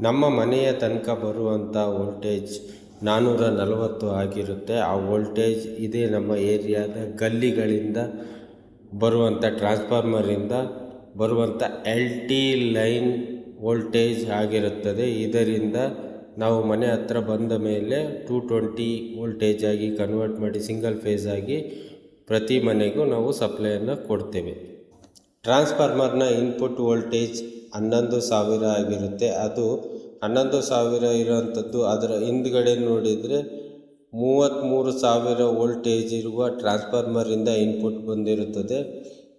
ನಮ್ಮ ಮನೆಯ ತನಕ ಬರುವಂಥ ವೋಲ್ಟೇಜ್ 440 ಆಗಿರುತ್ತೆ. ಆ ವೋಲ್ಟೇಜ್ ಇದೇ ನಮ್ಮ ಏರಿಯಾದ ಗಲ್ಲಿಗಳಿಂದ ಬರುವಂಥ ಟ್ರಾನ್ಸ್ಫಾರ್ಮರಿಂದ ಬರುವಂಥ LT ಲೈನ್ ವೋಲ್ಟೇಜ್ ಆಗಿರುತ್ತದೆ. ಇದರಿಂದ ನಾವು ಮನೆ ಹತ್ರ ಬಂದ ಮೇಲೆ 220 ವೋಲ್ಟೇಜ್ ಆಗಿ ಕನ್ವರ್ಟ್ ಮಾಡಿ ಸಿಂಗಲ್ ಫೇಸ್ ಆಗಿ ಪ್ರತಿ ಮನೆಗೂ ನಾವು ಸಪ್ಲೈಯನ್ನು ಕೊಡ್ತೇವೆ. ಟ್ರಾನ್ಸ್ಫಾರ್ಮರ್ನ ಇನ್ಪುಟ್ ವೋಲ್ಟೇಜ್ 11,000 ಆಗಿರುತ್ತೆ. ಅದು 11,000 ಇರುವಂಥದ್ದು. ಅದರ ಹಿಂದ್ಗಡೆ ನೋಡಿದರೆ 33,000 ವೋಲ್ಟೇಜ್ ಇರುವ ಟ್ರಾನ್ಸ್ಫಾರ್ಮರಿಂದ ಇನ್ಪುಟ್ ಬಂದಿರುತ್ತದೆ.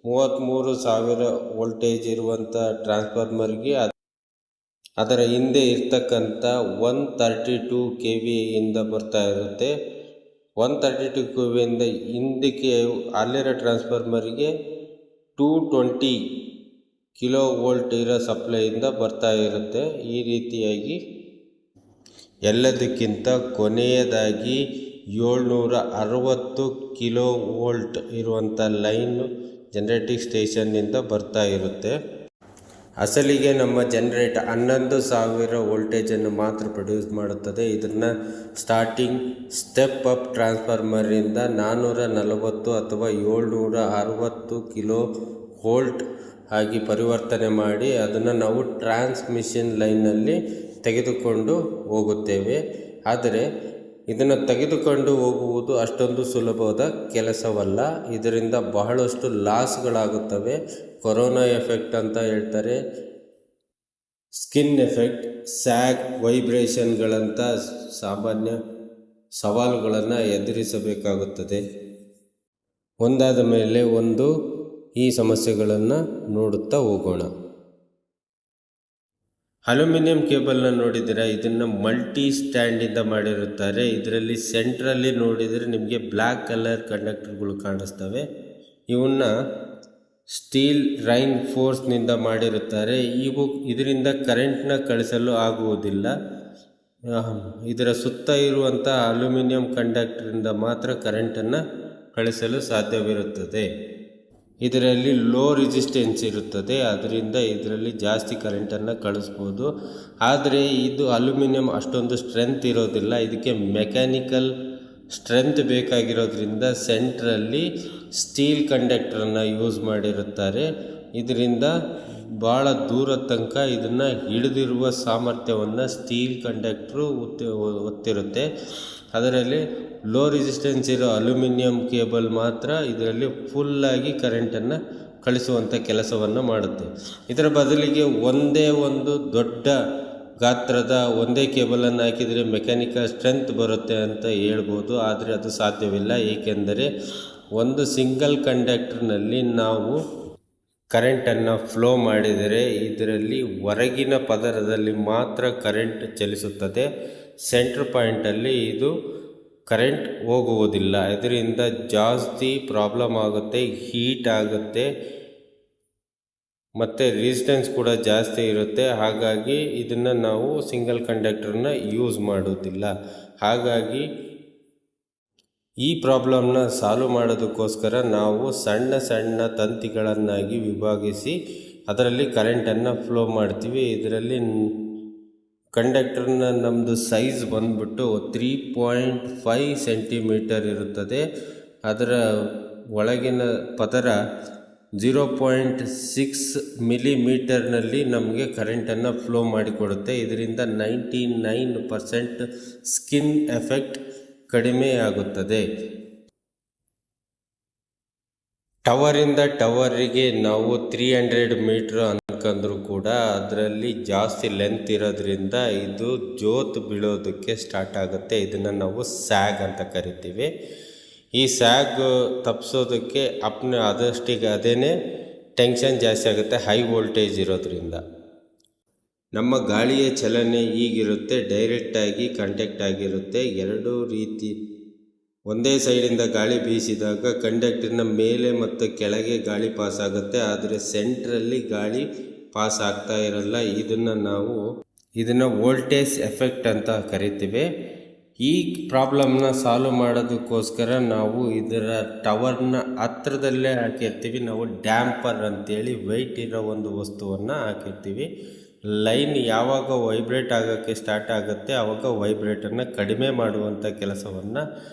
33,000 ವೋಲ್ಟೇಜ್ ಇರುವಂಥ ಟ್ರಾನ್ಸ್ಫಾರ್ಮರ್ಗೆ ಅದರ ಹಿಂದೆ ಇರ್ತಕ್ಕಂಥ 132 KVಯಿಂದ ಬರ್ತಾ ಇರುತ್ತೆ. 132 KVಯಿಂದ ಹಿಂದಕ್ಕೆ ಅಲ್ಲಿರೋ ಟ್ರಾನ್ಸ್ಫಾರ್ಮರ್ಗೆ 220 ಕಿಲೋ ವೋಲ್ಟ್ ಇರೋ ಸಪ್ಲೈಯಿಂದ ಬರ್ತಾ ಇರುತ್ತೆ. ಈ ರೀತಿಯಾಗಿ ಎಲ್ಲದಕ್ಕಿಂತ ಕೊನೆಯದಾಗಿ 760 ಕಿಲೋ ವೋಲ್ಟ್ ಇರುವಂಥ ಲೈನು ಜನರೇಟಿಂಗ್ ಸ್ಟೇಷನ್ನಿಂದ ಬರ್ತಾ ಇರುತ್ತೆ. ಅಸಲಿಗೆ ನಮ್ಮ ಜನರೇಟರ್ 11,000 ವೋಲ್ಟೇಜನ್ನು ಮಾತ್ರ ಪ್ರೊಡ್ಯೂಸ್ ಮಾಡುತ್ತದೆ. ಇದನ್ನು ಸ್ಟಾರ್ಟಿಂಗ್ ಸ್ಟೆಪ್ ಅಪ್ ಟ್ರಾನ್ಸ್ಫಾರ್ಮರಿಂದ 440 ಅಥವಾ 760 ಕಿಲೋ ವೋಲ್ಟ್ ಆಗಿ ಪರಿವರ್ತನೆ ಮಾಡಿ ಅದನ್ನು ನಾವು ಟ್ರಾನ್ಸ್ಮಿಷನ್ ಲೈನಲ್ಲಿ ತೆಗೆದುಕೊಂಡು ಹೋಗುತ್ತೇವೆ. ಆದರೆ ಇದನ್ನು ತೆಗೆದುಕೊಂಡು ಹೋಗುವುದು ಅಷ್ಟೊಂದು ಸುಲಭವಾದ ಕೆಲಸವಲ್ಲ. ಇದರಿಂದ ಬಹಳಷ್ಟು ಲಾಸ್ಗಳಾಗುತ್ತವೆ. ಕೊರೋನಾ ಎಫೆಕ್ಟ್ ಅಂತ ಹೇಳ್ತಾರೆ, ಸ್ಕಿನ್ ಎಫೆಕ್ಟ್, ಸ್ಯಾಗ್, ವೈಬ್ರೇಷನ್ಗಳಂಥ ಸಾಮಾನ್ಯ ಸವಾಲುಗಳನ್ನು ಎದುರಿಸಬೇಕಾಗುತ್ತದೆ. ಒಂದಾದ ಮೇಲೆ ಒಂದು ಈ ಸಮಸ್ಯೆಗಳನ್ನು ನೋಡುತ್ತಾ ಹೋಗೋಣ. ಅಲ್ಯೂಮಿನಿಯಂ ಕೇಬಲ್ನ ನೋಡಿದರೆ ಇದನ್ನು ಮಲ್ಟಿ ಸ್ಟ್ಯಾಂಡಿಂದ ಮಾಡಿರುತ್ತಾರೆ. ಇದರಲ್ಲಿ ಸೆಂಟ್ರಲ್ಲಿ ನೋಡಿದರೆ ನಿಮಗೆ ಬ್ಲ್ಯಾಕ್ ಕಲರ್ ಕಂಡಕ್ಟರ್ಗಳು ಕಾಣಿಸ್ತವೆ. ಇವನ್ನ ಸ್ಟೀಲ್ ರೈನ್ ಫೋರ್ಸ್ನಿಂದ ಮಾಡಿರುತ್ತಾರೆ. ಇದರಿಂದ ಕರೆಂಟ್ನ ಕಳಿಸಲು ಆಗುವುದಿಲ್ಲ. ಇದರ ಸುತ್ತ ಇರುವಂಥ ಅಲ್ಯೂಮಿನಿಯಂ ಕಂಡಕ್ಟರಿಂದ ಮಾತ್ರ ಕರೆಂಟನ್ನು ಕಳಿಸಲು ಸಾಧ್ಯವಿರುತ್ತದೆ. ಇದರಲ್ಲಿ ಲೋ ರೆಸಿಸ್ಟೆನ್ಸ್ ಇರುತ್ತದೆ. ಅದರಿಂದ ಇದರಲ್ಲಿ ಜಾಸ್ತಿ ಕರೆಂಟನ್ನು ಕಳಿಸ್ಬೋದು. ಆದರೆ ಇದು ಅಲ್ಯೂಮಿನಿಯಂ ಅಷ್ಟೊಂದು ಸ್ಟ್ರೆಂತ್ ಇರೋದಿಲ್ಲ. ಇದಕ್ಕೆ ಮೆಕ್ಯಾನಿಕಲ್ ಸ್ಟ್ರೆಂತ್ ಬೇಕಾಗಿರೋದ್ರಿಂದ ಸೆಂಟ್ರಲ್ಲಿ ಸ್ಟೀಲ್ ಕಂಡಕ್ಟರನ್ನು ಯೂಸ್ ಮಾಡಿರುತ್ತಾರೆ. ಇದರಿಂದ ಭಾಳ ದೂರ ತನಕ ಇದನ್ನು ಹಿಡಿದಿರುವ ಸಾಮರ್ಥ್ಯವನ್ನು ಸ್ಟೀಲ್ ಕಂಡಕ್ಟ್ರು ಹೊತ್ತಿರುತ್ತೆ. ಅದರಲ್ಲಿ ಲೋ ರೆಸಿಸ್ಟೆನ್ಸ್ ಇರೋ ಅಲ್ಯೂಮಿನಿಯಂ ಕೇಬಲ್ ಮಾತ್ರ ಇದರಲ್ಲಿ ಫುಲ್ಲಾಗಿ ಕರೆಂಟನ್ನು ಕಳಿಸುವಂಥ ಕೆಲಸವನ್ನು ಮಾಡುತ್ತೆ. ಇದರ ಬದಲಿಗೆ ಒಂದೇ ಒಂದು ದೊಡ್ಡ ಗಾತ್ರದ ಒಂದೇ ಕೇಬಲನ್ನು ಹಾಕಿದರೆ ಮೆಕ್ಯಾನಿಕಲ್ ಸ್ಟ್ರೆಂತ್ ಬರುತ್ತೆ ಅಂತ ಹೇಳ್ಬೋದು. ಆದರೆ ಅದು ಸಾಧ್ಯವಿಲ್ಲ. ಏಕೆಂದರೆ ಒಂದು ಸಿಂಗಲ್ ಕಂಡಕ್ಟರ್ನಲ್ಲಿ ನಾವು ಕರೆಂಟನ್ನು ಫ್ಲೋ ಮಾಡಿದರೆ ಇದರಲ್ಲಿ ಹೊರಗಿನ ಪದರದಲ್ಲಿ ಮಾತ್ರ ಕರೆಂಟ್ ಚಲಿಸುತ್ತದೆ. ಸೆಂಟ್ರ್ ಪಾಯಿಂಟಲ್ಲಿ ಇದು ಕರೆಂಟ್ ಹೋಗುವುದಿಲ್ಲ. ಇದರಿಂದ ಜಾಸ್ತಿ ಪ್ರಾಬ್ಲಮ್ ಆಗುತ್ತೆ, ಹೀಟ್ ಆಗುತ್ತೆ ಮತ್ತು ರೆಸಿಸ್ಟೆನ್ಸ್ ಕೂಡ ಜಾಸ್ತಿ ಇರುತ್ತೆ. ಹಾಗಾಗಿ ಇದನ್ನು ನಾವು ಸಿಂಗಲ್ ಕಂಡಕ್ಟರ್ನ ಯೂಸ್ ಮಾಡೋದಿಲ್ಲ. ಹಾಗಾಗಿ ಈ ಪ್ರಾಬ್ಲಮ್ನ ಸಾಲ್ವ್ ಮಾಡೋದಕ್ಕೋಸ್ಕರ ನಾವು ಸಣ್ಣ ಸಣ್ಣ ತಂತಿಗಳನ್ನಾಗಿ ವಿಭಾಗಿಸಿ ಅದರಲ್ಲಿ ಕರೆಂಟನ್ನು ಫ್ಲೋ ಮಾಡ್ತೀವಿ. ಇದರಲ್ಲಿ ಕಂಡಕ್ಟರ್ನ ನಮ್ಮದು ಸೈಜ್ ಬಂದ್ಬಿಟ್ಟು 3.5 ಸೆಂಟಿಮೀಟರ್ ಇರುತ್ತದೆ. ಅದರ ಒಳಗಿನ ಪದರ 0.6 ಮಿಲಿಮೀಟರ್ನಲ್ಲಿ ನಮಗೆ ಕರೆಂಟನ್ನು ಫ್ಲೋ ಮಾಡಿಕೊಡುತ್ತೆ. ಇದರಿಂದ 99% ಸ್ಕಿನ್ ಎಫೆಕ್ಟ್ ಕಡಿಮೆಯಾಗುತ್ತದೆ. ಟವರಿಂದ ಟವರಿಗೆ ನಾವು 300 ಮೀಟ್ರ್ ಅನ್ಕಂದ್ರೂ ಕೂಡ ಅದರಲ್ಲಿ ಜಾಸ್ತಿ ಲೆಂತ್ ಇರೋದ್ರಿಂದ ಇದು ಜೋತ್ ಬೀಳೋದಕ್ಕೆ ಸ್ಟಾರ್ಟ್ ಆಗುತ್ತೆ. ಇದನ್ನು ನಾವು ಸ್ಯಾಗ್ ಅಂತ ಕರಿತೀವಿ. ಈ ಸ್ಯಾಗ್ ತಪ್ಪಿಸೋದಕ್ಕೆ ಅದಷ್ಟಿಗೆ ಅದೇನೇ ಟೆನ್ಷನ್ ಜಾಸ್ತಿ ಆಗುತ್ತೆ ಹೈ ವೋಲ್ಟೇಜ್ ಇರೋದ್ರಿಂದ. ನಮ್ಮ ಗಾಳಿಯ ಚಲನೆ ಹೀಗಿರುತ್ತೆ, ಡೈರೆಕ್ಟಾಗಿ ಕಾಂಟ್ಯಾಕ್ಟ್ ಆಗಿರುತ್ತೆ. ಎರಡೂ ರೀತಿ ಒಂದೇ ಸೈಡಿಂದ ಗಾಳಿ ಬೀಸಿದಾಗ ಕಂಡಕ್ಟರ್ನ ಮೇಲೆ ಮತ್ತು ಕೆಳಗೆ ಗಾಳಿ ಪಾಸ್ ಆಗುತ್ತೆ. ಆದರೆ ಸೆಂಟ್ರಲ್ಲಿ ಗಾಳಿ ಪಾಸ್ ಆಗ್ತಾ ಇರಲ್ಲ. ಇದನ್ನು ವೋಲ್ಟೇಜ್ ಎಫೆಕ್ಟ್ ಅಂತ ಕರಿತೀವಿ. ಈ ಪ್ರಾಬ್ಲಮ್ನ ಸಾಲ್ವ್ ಮಾಡೋದಕ್ಕೋಸ್ಕರ ನಾವು ಇದರ ಟವರ್ನ ಹತ್ರದಲ್ಲೇ ಹಾಕಿರ್ತೀವಿ. ನಾವು ಡ್ಯಾಂಪರ್ ಅಂತೇಳಿ ವೆಯ್ಟ್ ಇರೋ ಒಂದು ವಸ್ತುವನ್ನು ಹಾಕಿರ್ತೀವಿ. ಲೈನ್ ಯಾವಾಗ ವೈಬ್ರೇಟ್ ಆಗೋಕ್ಕೆ ಸ್ಟಾರ್ಟ್ ಆಗುತ್ತೆ ಆವಾಗ ವೈಬ್ರೇಟನ್ನು ಕಡಿಮೆ ಮಾಡುವಂಥ ಕೆಲಸವನ್ನು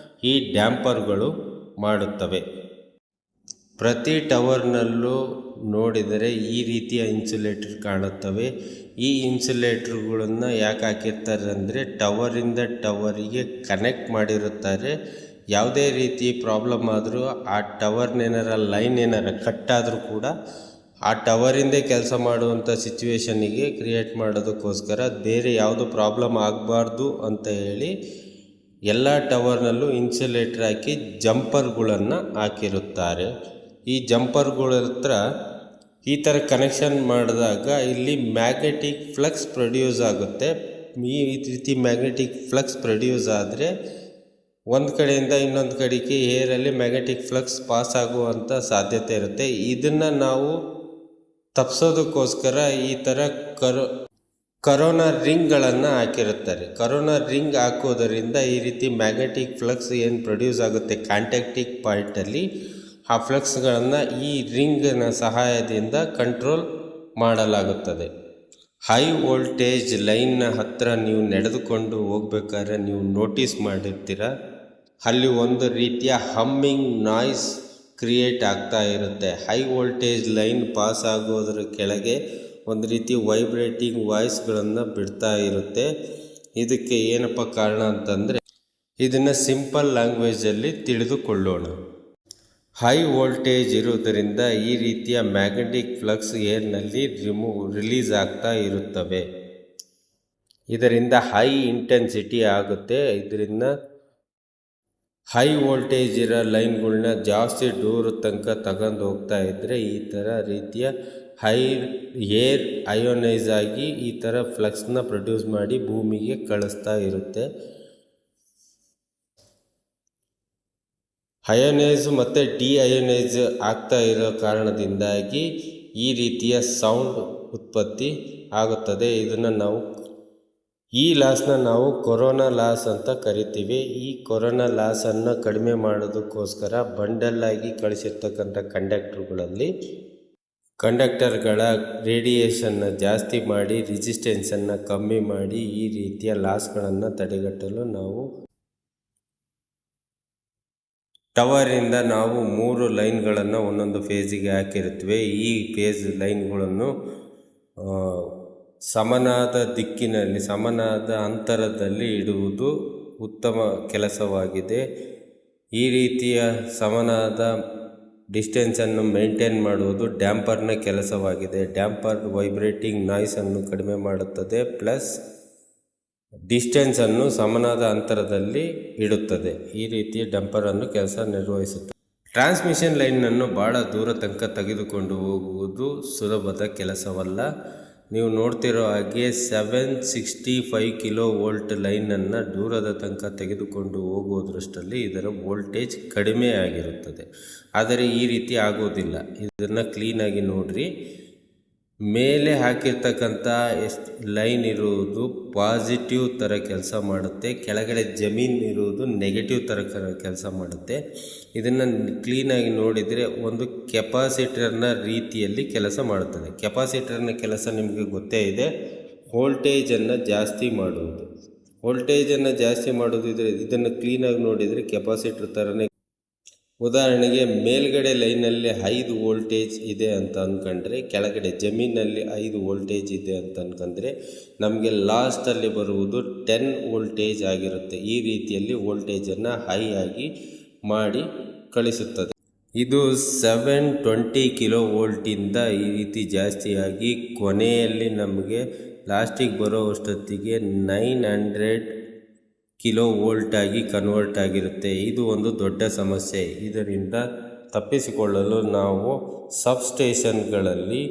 ಈ ಡ್ಯಾಂಪರ್ಗಳು ಮಾಡುತ್ತವೆ. ಪ್ರತಿ ಟವರ್ನಲ್ಲೂ ನೋಡಿದರೆ ಈ ರೀತಿಯ ಇನ್ಸುಲೇಟರ್ ಕಾಣುತ್ತವೆ. ಈ ಇನ್ಸುಲೇಟರ್ಗಳನ್ನು ಯಾಕೆ ಹಾಕಿರ್ತಾರೆ ಅಂದರೆ ಟವರಿಂದ ಟವರಿಗೆ ಕನೆಕ್ಟ್ ಮಾಡಿರುತ್ತಾರೆ. ಯಾವುದೇ ರೀತಿ ಪ್ರಾಬ್ಲಮ್ ಆದರೂ ಆ ಟವರ್ನೇನಾರ ಲೈನ್ ಏನಾರ ಕಟ್ ಆದರೂ ಕೂಡ ಆ ಟವರಿಂದೇ ಕೆಲಸ ಮಾಡುವಂಥ ಸಿಚುವೇಶನಿಗೆ ಕ್ರಿಯೇಟ್ ಮಾಡೋದಕ್ಕೋಸ್ಕರ ಬೇರೆ ಯಾವುದು ಪ್ರಾಬ್ಲಮ್ ಆಗಬಾರ್ದು ಅಂತ ಹೇಳಿ ಎಲ್ಲ ಟವರ್ನಲ್ಲೂ ಇನ್ಸುಲೇಟರ್ ಹಾಕಿ ಜಂಪರ್ಗಳನ್ನು ಹಾಕಿರುತ್ತಾರೆ. ಈ ಜಂಪರ್ಗಳ ಹತ್ರ ಈ ಥರ ಕನೆಕ್ಷನ್ ಮಾಡಿದಾಗ ಇಲ್ಲಿ ಮ್ಯಾಗ್ನೆಟಿಕ್ ಫ್ಲಕ್ಸ್ ಪ್ರೊಡ್ಯೂಸ್ ಆಗುತ್ತೆ. ಈ ರೀತಿ ಮ್ಯಾಗ್ನೆಟಿಕ್ ಫ್ಲಕ್ಸ್ ಪ್ರೊಡ್ಯೂಸ್ ಆದರೆ ಒಂದು ಕಡೆಯಿಂದ ಇನ್ನೊಂದು ಕಡೆಗೆ ಏರಲ್ಲಿ ಮ್ಯಾಗ್ನೆಟಿಕ್ ಫ್ಲಕ್ಸ್ ಪಾಸ್ ಆಗುವಂಥ ಸಾಧ್ಯತೆ ಇರುತ್ತೆ. ಇದನ್ನು ನಾವು ತಪ್ಪಿಸೋದಕ್ಕೋಸ್ಕರ ಈ ಥರ ಕರೋನಾ ರಿಂಗ್ಗಳನ್ನು ಹಾಕಿರುತ್ತಾರೆ. ಕರೋನಾ ರಿಂಗ್ ಹಾಕೋದರಿಂದ ಈ ರೀತಿ ಮ್ಯಾಗ್ನೆಟಿಕ್ ಫ್ಲಕ್ಸ್ ಏನು ಪ್ರೊಡ್ಯೂಸ್ ಆಗುತ್ತೆ ಕಾಂಟ್ಯಾಕ್ಟಿಕ್ ಪಾಯಿಂಟಲ್ಲಿ ಆ ಫ್ಲಕ್ಸ್ಗಳನ್ನು ಈ ರಿಂಗಿನ ಸಹಾಯದಿಂದ ಕಂಟ್ರೋಲ್ ಮಾಡಲಾಗುತ್ತದೆ. ಹೈ ವೋಲ್ಟೇಜ್ ಲೈನ್ನ ಹತ್ತಿರ ನೀವು ನಡೆದುಕೊಂಡು ಹೋಗ್ಬೇಕಾದ್ರೆ ನೀವು ನೋಟಿಸ್ ಮಾಡಿರ್ತೀರ, ಅಲ್ಲಿ ಒಂದು ರೀತಿಯ ಹಮ್ಮಿಂಗ್ ನಾಯ್ಸ್ ಕ್ರಿಯೇಟ್ ಆಗ್ತಾ ಇರುತ್ತೆ. ಹೈ ವೋಲ್ಟೇಜ್ ಲೈನ್ ಪಾಸ್ ಆಗೋದ್ರ ಕೆಳಗೆ ಒಂದು ರೀತಿ ವೈಬ್ರೇಟಿಂಗ್ ವಾಯ್ಸ್ಗಳನ್ನು ಬಿಡ್ತಾ ಇರುತ್ತೆ. ಇದಕ್ಕೆ ಏನಪ್ಪ ಕಾರಣ ಅಂತಂದರೆ ಇದನ್ನು ಸಿಂಪಲ್ ಲ್ಯಾಂಗ್ವೇಜಲ್ಲಿ ತಿಳಿದುಕೊಳ್ಳೋಣ. ಹೈ ವೋಲ್ಟೇಜ್ ಇರುವುದರಿಂದ ಈ ರೀತಿಯ ಮ್ಯಾಗ್ನೆಟಿಕ್ ಫ್ಲಕ್ಸ್ ಏರ್ನಲ್ಲಿ ರಿಲೀಸ್ ಆಗ್ತಾ ಇರುತ್ತವೆ. ಇದರಿಂದ ಹೈ ಇಂಟೆನ್ಸಿಟಿ ಆಗುತ್ತೆ. ಇದರಿಂದ ಹೈ ವೋಲ್ಟೇಜ್ ಇರೋ ಲೈನ್ಗಳನ್ನ ಜಾಸ್ತಿ ದೂರ ತನಕ ತಗೊಂಡು ಹೋಗ್ತಾ ಇದ್ದರೆ ಈ ಥರ ರೀತಿಯ ಏರ್ ಅಯೋನೈಸ್ ಆಗಿ ಈ ಥರ ಫ್ಲಕ್ಸ್ನ ಪ್ರೊಡ್ಯೂಸ್ ಮಾಡಿ ಭೂಮಿಗೆ ಕಳಿಸ್ತಾ ಇರುತ್ತೆ. ಅಯೋನೈಸ್ ಮತ್ತು ಡಿಅಯೋನೈಸ್ ಆಗ್ತಾ ಇರೋ ಕಾರಣದಿಂದಾಗಿ ಈ ರೀತಿಯ ಸೌಂಡ್ ಉತ್ಪತ್ತಿ ಆಗುತ್ತದೆ. ಈ ಲಾಸ್ನ ನಾವು ಕೊರೋನಾ ಲಾಸ್ ಅಂತ ಕರಿತೀವಿ. ಈ ಕೊರೋನಾ ಲಾಸನ್ನು ಕಡಿಮೆ ಮಾಡೋದಕ್ಕೋಸ್ಕರ ಬಂಡಲ್ ಆಗಿ ಕಳಿಸಿರ್ತಕ್ಕಂಥ ಕಂಡಕ್ಟರ್ಗಳ ರೇಡಿಯೇಷನ್ನ ಜಾಸ್ತಿ ಮಾಡಿ ರೆಸಿಸ್ಟೆನ್ಸನ್ನು ಕಮ್ಮಿ ಮಾಡಿ ಈ ರೀತಿಯ ಲಾಸ್ಗಳನ್ನು ತಡೆಗಟ್ಟಲು ನಾವು ಟವರಿಂದ ನಾವು 3 ಲೈನ್ಗಳನ್ನು ಒಂದೊಂದು ಫೇಸಿಗೆ ಹಾಕಿರುತ್ತವೆ. ಈ ಫೇಸ್ ಲೈನ್ಗಳನ್ನು ಸಮನಾದ ದಿಕ್ಕಿನಲ್ಲಿ ಸಮನಾದ ಅಂತರದಲ್ಲಿ ಇಡುವುದು ಉತ್ತಮ ಕೆಲಸವಾಗಿದೆ. ಈ ರೀತಿಯ ಸಮನಾದ ಡಿಸ್ಟೆನ್ಸನ್ನು ಮೇಂಟೈನ್ ಮಾಡುವುದು ಡ್ಯಾಂಪರ್ನ ಕೆಲಸವಾಗಿದೆ. ಡ್ಯಾಂಪರ್ ವೈಬ್ರೇಟಿಂಗ್ ನಾಯ್ಸನ್ನು ಕಡಿಮೆ ಮಾಡುತ್ತದೆ, ಪ್ಲಸ್ ಡಿಸ್ಟೆನ್ಸನ್ನು ಸಮನಾದ ಅಂತರದಲ್ಲಿ ಇಡುತ್ತದೆ. ಈ ರೀತಿಯ ಡ್ಯಾಂಪರನ್ನು ಕೆಲಸ ನಿರ್ವಹಿಸುತ್ತದೆ. ಟ್ರಾನ್ಸ್ಮಿಷನ್ ಲೈನನ್ನು ಭಾಳ ದೂರ ತನಕ ತೆಗೆದುಕೊಂಡು ಹೋಗುವುದು ಸುಲಭದ ಕೆಲಸವಲ್ಲ. ನೀವು ನೋಡ್ತಿರೋ ಹಾಗೆ 765 ಕಿಲೋ ವೋಲ್ಟ್ ಲೈನನ್ನು ದೂರದ ತನಕ ತೆಗೆದುಕೊಂಡು ಹೋಗೋದ್ರಷ್ಟರಲ್ಲಿ ಇದರ ವೋಲ್ಟೇಜ್ ಕಡಿಮೆ ಆಗಿರುತ್ತದೆ. ಆದರೆ ಈ ರೀತಿ ಆಗೋದಿಲ್ಲ. ಇದನ್ನು ಕ್ಲೀನಾಗಿ ನೋಡ್ರಿ. ಮೇಲೆ ಹಾಕಿರ್ತಕ್ಕಂಥ ಲೈನ್ ಇರುವುದು ಪಾಸಿಟಿವ್ ಥರ ಕೆಲಸ ಮಾಡುತ್ತೆ, ಕೆಳಗಡೆ ಜಮೀನು ಇರುವುದು ನೆಗೆಟಿವ್ ಥರ ಕೆಲಸ ಮಾಡುತ್ತೆ. ಇದನ್ನು ಕ್ಲೀನಾಗಿ ನೋಡಿದರೆ ಒಂದು ಕೆಪಾಸಿಟರ್ನ ರೀತಿಯಲ್ಲಿ ಕೆಲಸ ಮಾಡುತ್ತದೆ. ಕೆಪಾಸಿಟರ್ನ ಕೆಲಸ ನಿಮಗೆ ಗೊತ್ತೇ ಇದೆ, ವೋಲ್ಟೇಜನ್ನು ಜಾಸ್ತಿ ಮಾಡುವುದು. ವೋಲ್ಟೇಜನ್ನು ಜಾಸ್ತಿ ಮಾಡೋದು ಇದನ್ನು ಕ್ಲೀನಾಗಿ ನೋಡಿದರೆ ಕೆಪಾಸಿಟರ್ ಥರನೇ. ಉದಾಹರಣೆಗೆ ಮೇಲ್ಗಡೆ ಲೈನಲ್ಲಿ 5 ವೋಲ್ಟೇಜ್ ಇದೆ ಅಂತ ಅಂದ್ಕೊಂಡ್ರೆ, ಕೆಳಗಡೆ ಜಮೀನಲ್ಲಿ 5 ವೋಲ್ಟೇಜ್ ಇದೆ ಅಂತ ಅಂದ್ಕೊಂಡ್ರೆ ನಮಗೆ ಲಾಸ್ಟಲ್ಲಿ ಬರುವುದು 10 ವೋಲ್ಟೇಜ್ ಆಗಿರುತ್ತೆ. ಈ ರೀತಿಯಲ್ಲಿ ವೋಲ್ಟೇಜನ್ನು ಹೈ ಆಗಿ ಮಾಡಿ ಕಳಿಸುತ್ತದೆ. ಇದು 720 ಕಿಲೋ ವೋಲ್ಟಿಂದ ಈ ರೀತಿ ಜಾಸ್ತಿಯಾಗಿ ಕೊನೆಯಲ್ಲಿ ನಮಗೆ ಲಾಸ್ಟಿಗೆ ಬರೋ ಅಷ್ಟೊತ್ತಿಗೆ 900 ಕಿಲೋ ವೋಲ್ಟ್ ಆಗಿ ಕನ್ವರ್ಟ್ ಆಗಿರುತ್ತೆ. ಇದು ಒಂದು ದೊಡ್ಡ ಸಮಸ್ಯೆ. ಇದರಿಂದ ತಪ್ಪಿಸಿಕೊಳ್ಳಲು ನಾವು ಸಬ್ಸ್ಟೇಷನ್ಗಳಲ್ಲಿ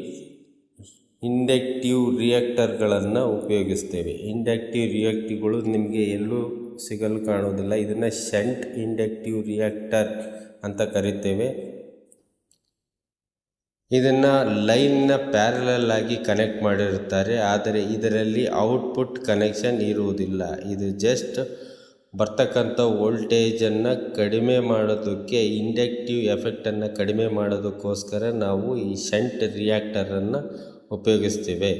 ಇಂಡಕ್ಟಿವ್ ರಿಯಾಕ್ಟರ್ಗಳನ್ನು ಉಪಯೋಗಿಸ್ತೇವೆ. ಇಂಡಕ್ಟಿವ್ ರಿಯಾಕ್ಟಿವ್ಗಳು ನಿಮಗೆ ಎಲ್ಲೂ ಸಿಗಲು ಕಾಣೋದಿಲ್ಲ. ಇದನ್ನು ಶಂಟ್ ಇಂಡಕ್ಟಿವ್ ರಿಯಾಕ್ಟರ್ ಅಂತ ಕರಿತೇವೆ. ಇದನ್ನು ಲೈನ್ನ ಪ್ಯಾರಲಲ್ ಆಗಿ ಕನೆಕ್ಟ್ ಮಾಡಿರುತ್ತಾರೆ, ಆದರೆ ಇದರಲ್ಲಿ ಔಟ್ಪುಟ್ ಕನೆಕ್ಷನ್ ಇರುವುದಿಲ್ಲ. ಇದು ಜಸ್ಟ್ ಬರ್ತಕ್ಕಂಥ ವೋಲ್ಟೇಜನ್ನು ಕಡಿಮೆ ಮಾಡೋದಕ್ಕೆ, ಇಂಡಕ್ಟಿವ್ ಎಫೆಕ್ಟನ್ನು ಕಡಿಮೆ ಮಾಡೋದಕ್ಕೋಸ್ಕರ ನಾವು ಈ ಶಂಟ್ ರಿಯಾಕ್ಟರನ್ನು ಉಪಯೋಗಿಸ್ತೇವೆ.